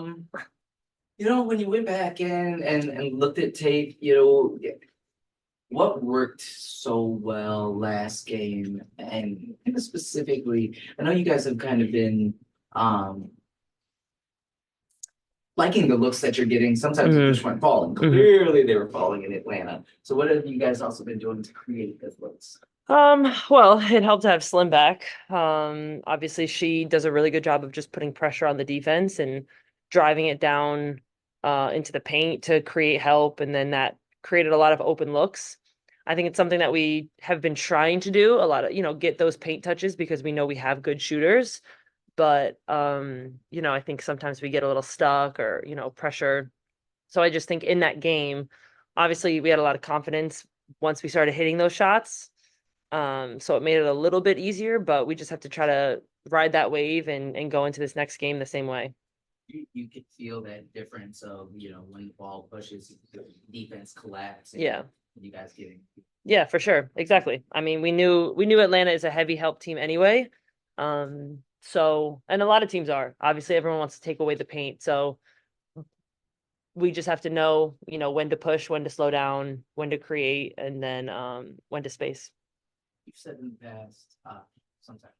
When you went back in and looked at tape, what worked so well last game, and specifically, I know you guys have kind of been um liking the looks that you're getting. Sometimes you just Hmm. weren't falling. Hmm. Clearly, they were falling in Atlanta. So, what have you guys also been doing to create those looks? Well, it helped to have Slim back. Obviously she does a really good job of just putting pressure on the defense and driving it down into the paint to create help, and then that created a lot of open looks. I think it's something that we have been trying to do a lot of, get those paint touches because we know we have good shooters, but I think sometimes we get a little stuck or, pressure. So I just think in that game, obviously we had a lot of confidence once we started hitting those shots. So it made it a little bit easier, but we just have to try to ride that wave and go into this next game the same way. You could feel that difference of, when the ball pushes, the defense collapsing, Yeah. you guys getting. Yeah, for sure. Exactly. I mean, we knew Atlanta is a heavy help team anyway. So and a lot of teams are. Obviously everyone wants to take away the paint. So we just have to know, when to push, when to slow down, when to create, and then when to space. You've said in the past, sometimes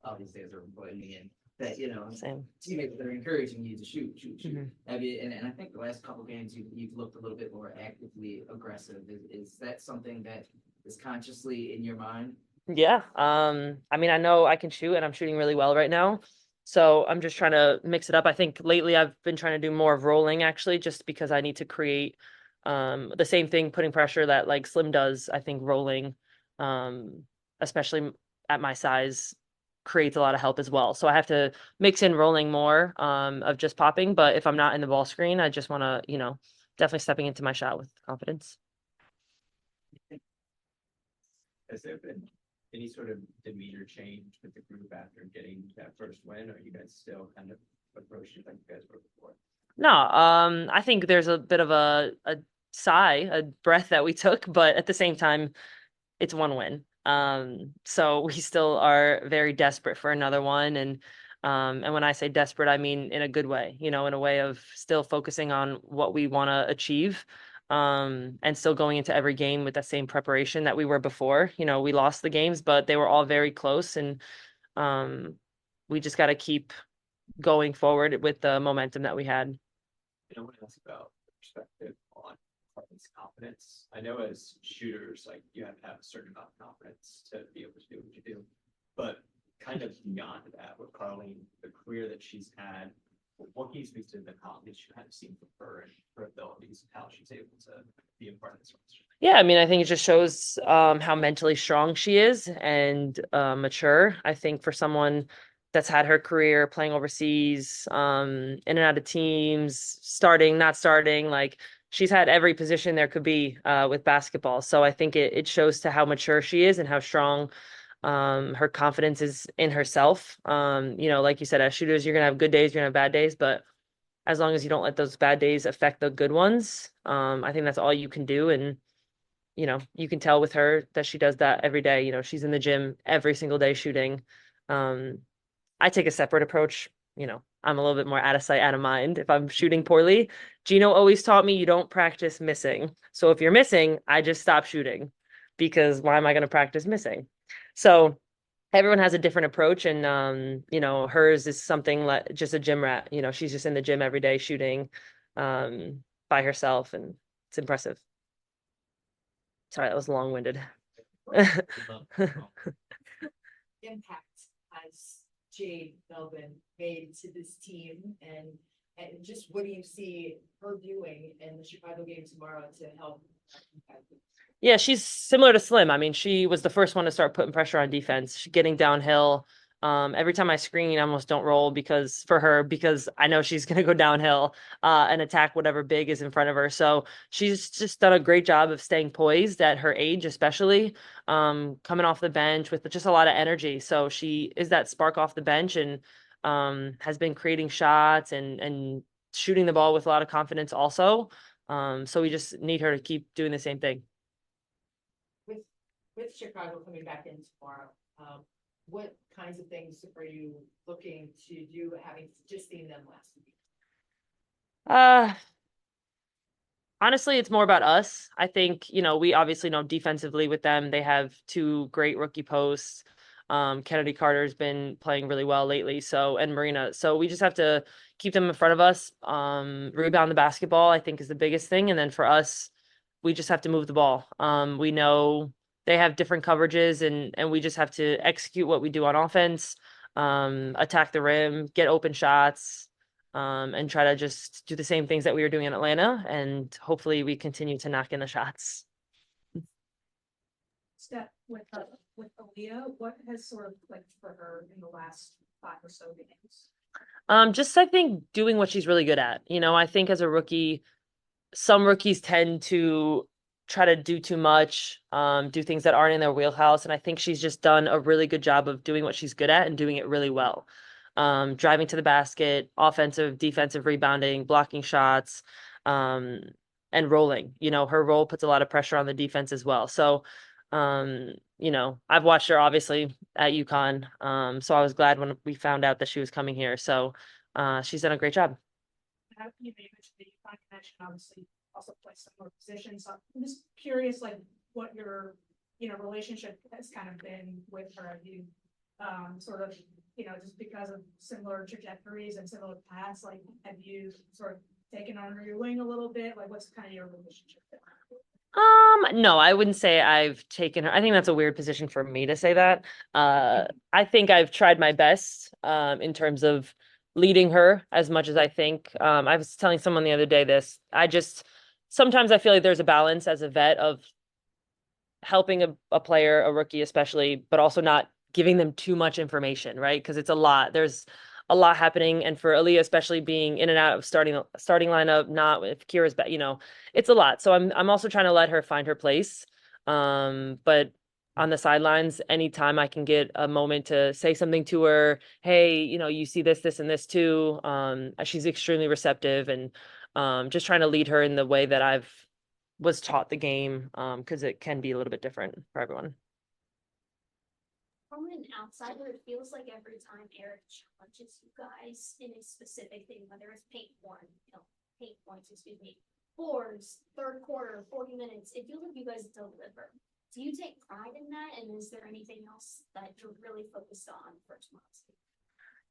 all these days are putting me in that, Same. teammates that are encouraging you to shoot, shoot, shoot. Hmm. Have you, and I think the last couple games you've looked a little bit more actively aggressive. Is that something that is consciously in your mind? Yeah. I mean, I know I can shoot and I'm shooting really well right now. So I'm just trying to mix it up. I think lately I've been trying to do more of rolling actually, just because I need to create the same thing, putting pressure that like Slim does. I think rolling, um, especially at my size, creates a lot of help as well. So I have to mix in rolling more of just popping. But if I'm not in the ball screen, I just want to, definitely stepping into my shot with confidence. Has there been any sort of demeanor change with the group after getting that first win, or are you guys still kind of approaching like you guys were before? No, I think there's a bit of a sigh, a breath that we took, but at the same time, it's one win. So we still are very desperate for another one, and when I say desperate, I mean in a good way, in a way of still focusing on what we want to achieve, and still going into every game with that same preparation that we were before. We lost the games, but they were all very close, and um, we just got to keep going forward with the momentum that we had. I want to ask about the perspective on Hartman's confidence. I know as shooters, like you have to have a certain amount of confidence to be able to do what you do, but kind of beyond that, with Carlene, the career that she's had, what can you speak to the confidence you have seen from her and her abilities and how she's able to be a part of this roster? Yeah, I mean, I think it just shows how mentally strong she is and mature. I think for someone that's had her career playing overseas, in and out of teams, starting, not starting, like she's had every position there could be with basketball. So I think it shows to how mature she is and how strong her confidence is in herself. Like you said, as shooters, you're gonna have good days, you're gonna have bad days, but as long as you don't let those bad days affect the good ones, I think that's all you can do. And you can tell with her that she does that every day. She's in the gym every single day shooting. Um, I take a separate approach. I'm a little bit more out of sight, out of mind if I'm shooting poorly. Gino always taught me you don't practice missing. So if you're missing, I just stop shooting because why am I going to practice missing? So everyone has a different approach, and hers is something like just a gym rat. She's just in the gym every day shooting um by herself, and it's impressive. Sorry, that was long-winded. Impact has Jade Melvin made to this team, and just what do you see her doing in the Chicago game tomorrow to help? Yeah, she's similar to Slim. I mean, she was the first one to start putting pressure on defense, getting downhill. Every time I screen, I almost don't roll because I know she's gonna go downhill and attack whatever big is in front of her. So she's just done a great job of staying poised at her age, especially coming off the bench with just a lot of energy. So she is that spark off the bench and has been creating shots and shooting the ball with a lot of confidence also. So we just need her to keep doing the same thing. with with Chicago coming back in tomorrow, what kinds of things are you looking to do, having just seen them last week? Uh, Honestly, it's more about us. I think, we obviously know defensively with them, they have two great rookie posts. Kennedy Carter's been playing really well lately, and Marina. So we just have to keep them in front of us. Rebound the basketball, I think, is the biggest thing. And then for us, we just have to move the ball. We know they have different coverages, and we just have to execute what we do on offense, attack the rim, get open shots, and try to just do the same things that we were doing in Atlanta. And hopefully we continue to knock in the shots. Steph, with Aaliyah, what has sort of clicked for her in the last 5 or so games? Just I think doing what she's really good at. I think as a rookie, some rookies tend to try to do too much, do things that aren't in their wheelhouse. And I think she's just done a really good job of doing what she's good at and doing it really well. Driving to the basket, offensive, defensive rebounding, blocking shots, and rolling. Her role puts a lot of pressure on the defense as well. So, I've watched her obviously at UConn. So I was glad when we found out that she was coming here. So, she's done a great job. How you mentioned the UConn connection, obviously also play similar positions. So I'm just curious, like what your relationship has kind of been with her. Have you sort of just because of similar trajectories and similar paths, like have you sort of taken under your wing a little bit? Like what's kind of your relationship there? No, I wouldn't say I've taken her. I think that's a weird position for me to say that. I think I've tried my best in terms of leading her as much as I think. I was telling someone the other day this. Sometimes I feel like there's a balance as a vet of helping a player, a rookie especially, but also not giving them too much information, right? Because it's a lot. There's a lot happening, and for Aaliyah, especially being in and out of starting lineup, not if Kira's back, it's a lot. So I'm also trying to let her find her place. But on the sidelines, anytime I can get a moment to say something to her, hey, you see this, and this too. She's extremely receptive, and just trying to lead her in the way that I've was taught the game, because it can be a little bit different for everyone. From an outsider, it feels like every time Eric challenges you guys in a specific thing, whether it's paint points, boards, third quarter, 40 minutes, it feels like you guys deliver. Do you take pride in that? And is there anything else that you're really focused on for tomorrow's game?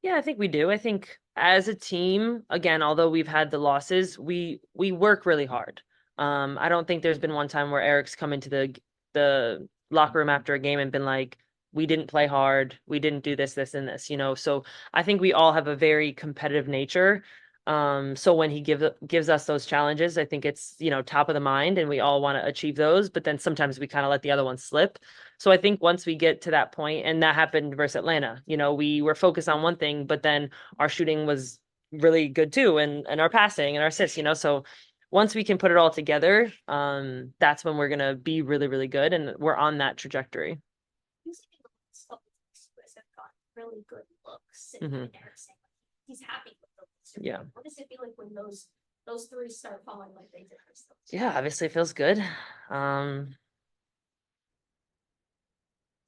Yeah, I think we do. I think as a team, again, although we've had the losses, we work really hard. I don't think there's been one time where Eric's come into the locker room after a game and been like, we didn't play hard, we didn't do this, and this, So I think we all have a very competitive nature. So when he gives us those challenges, I think it's, top of the mind and we all want to achieve those, but then sometimes we kind of let the other one slip. So I think once we get to that point, and that happened versus Atlanta, we were focused on one thing, but then our shooting was really good too, and our passing and our assists, so once we can put it all together, that's when we're going to be really, really good. And we're on that trajectory. Have got really good looks. And Eric's he's happy with those. Yeah. What does it feel like when those three start falling like they did? Yeah, obviously it feels good. Does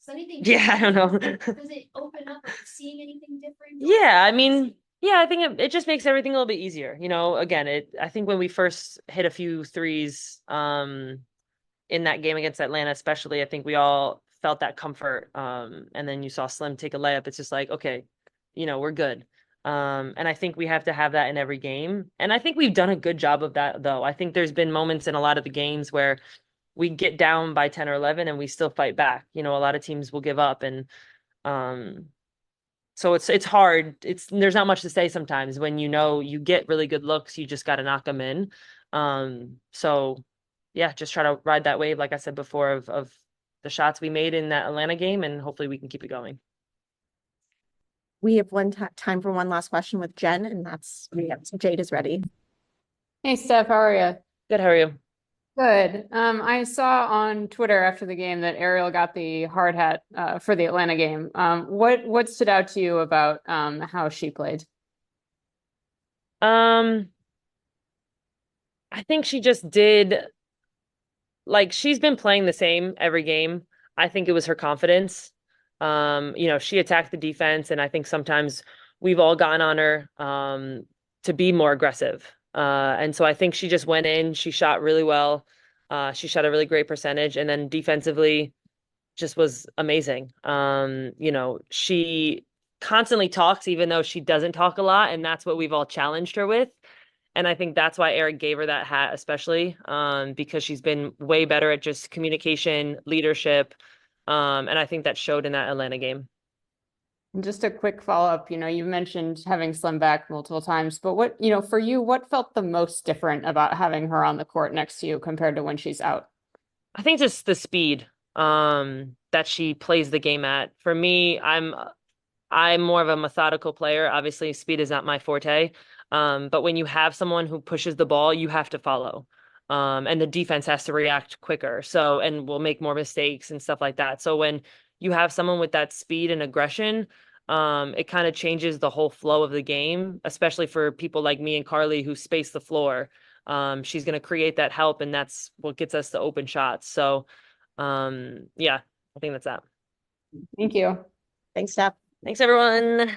anything? Yeah, I don't know. Does it open up? Are you seeing anything different? Yeah, I mean, yeah, I think it just makes everything a little bit easier. Again, I think when we first hit a few threes, in that game against Atlanta, especially, I think we all felt that comfort. And then you saw Slim take a layup. It's just like, okay, we're good. And I think we have to have that in every game. And I think we've done a good job of that, though. I think there's been moments in a lot of the games where we get down by 10 or 11 and we still fight back. A lot of teams will give up. And so it's hard. There's not much to say sometimes when you get really good looks, you just got to knock them in. So yeah, just try to ride that wave, like I said before, of the shots we made in that Atlanta game, and hopefully we can keep it going. We have time for one last question with Jen, and Jade is ready. Hey, Steph, how are you? Good, how are you? Good. I saw on Twitter after the game that Ariel got the hard hat for the Atlanta game. What stood out to you about how she played? I think she just did, like, she's been playing the same every game. I think it was her confidence. She attacked the defense, and I think sometimes we've all gotten on her to be more aggressive. And so I think she just went in, she shot really well. She shot a really great percentage, and then defensively just was amazing. She constantly talks, even though she doesn't talk a lot, and that's what we've all challenged her with. And I think that's why Eric gave her that hat, especially because she's been way better at just communication, leadership. And I think that showed in that Atlanta game. And just a quick follow-up, you mentioned having Slim back multiple times, but what, for you, what felt the most different about having her on the court next to you compared to when she's out? I think just the speed that she plays the game at. For me, I'm more of a methodical player. Obviously, speed is not my forte. But when you have someone who pushes the ball, you have to follow. And the defense has to react quicker. So, and will make more mistakes and stuff like that. So when you have someone with that speed and aggression, it kind of changes the whole flow of the game, especially for people like me and Carly who space the floor. She's going to create that help, and that's what gets us the open shots. So, yeah, I think that's that. Thank you. Thanks, Steph. Thanks, everyone.